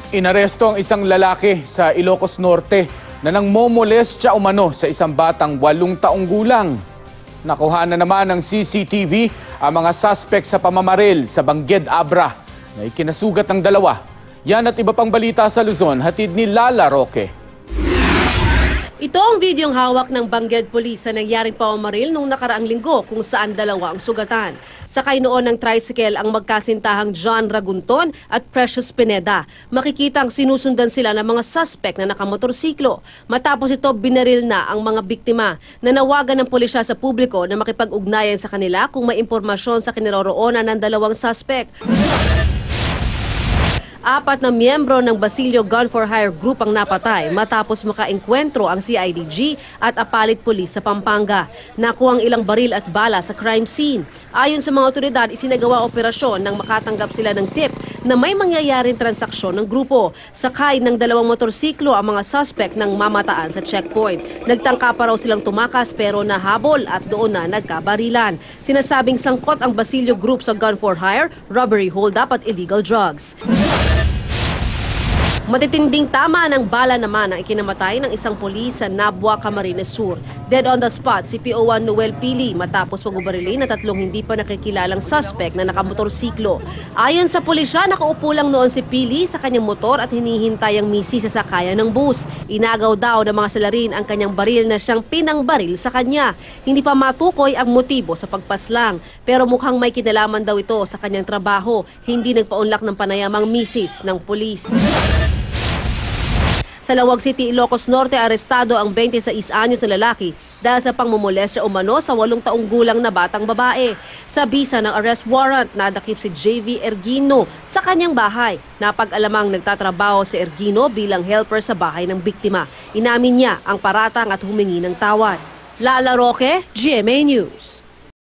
Inaresto ang isang lalaki sa Ilocos Norte na nangmomolestya umano sa isang batang 8 taong gulang. Nakuha na naman ng CCTV ang mga suspect sa pamamaril sa Bangged Abra na ikinasugat ng dalawa. Yan at iba pang balita sa Luzon, hatid ni Lala Roque. Ito ang videong hawak ng Bangged Police sa nangyaring pamamaril nung nakaraang linggo kung saan dalawa ang sugatan. Sakay noon ng tricycle ang magkasintahang John Ragunton at Precious Pineda. Makikitang sinusundan sila ng mga suspect na nakamotorsiklo. Matapos ito, binaril na ang mga biktima. Nanawagan ng pulisya sa publiko na makipag-ugnayan sa kanila kung may impormasyon sa kinaroroonan ng dalawang suspect. 4 na miyembro ng Basilio Gun for Hire Group ang napatay matapos makaengkwentro ang CIDG at Apalit Police sa Pampanga. Nakuha ang ilang baril at bala sa crime scene. Ayon sa mga otoridad, isinagawa operasyon nang makatanggap sila ng tip na may mangyayaring transaksyon ng grupo. Sakay ng 2 motorsiklo ang mga suspect ng mamataan sa checkpoint. Nagtangka pa raw silang tumakas pero nahabol at doon na nagkabarilan. Sinasabing sangkot ang Basilio Group sa gun for hire, robbery hold-up at illegal drugs. Matitinding tama ng bala naman ang ikinamatay ng isang pulis sa Nabua, Camarines Sur. Dead on the spot si PO1 Noel Pili matapos pagbubarilin na 3 hindi pa nakikilalang suspect na nakamotorsiklo. Ayon sa pulisya, nakaupo lang noon si Pili sa kanyang motor at hinihintay ang misi sa sakayan ng bus. Inagaw daw ng mga salarin ang kanyang baril na siyang pinangbaril sa kanya. Hindi pa matukoy ang motibo sa pagpaslang, pero mukhang may kinalaman daw ito sa kanyang trabaho. Hindi nagpaunlak ng panayamang misis ng pulis. Sa Lawag City, Ilocos Norte, arestado ang 26 anyos na lalaki dahil sa pangmumolestya umano sa 8 taong gulang na batang babae. Sa bisa ng arrest warrant, nadakip si JV Ergino sa kanyang bahay. Napag-alamang nagtatrabaho si Ergino bilang helper sa bahay ng biktima. Inamin niya ang paratang at humingi ng tawad. Lala Roque, GMA News.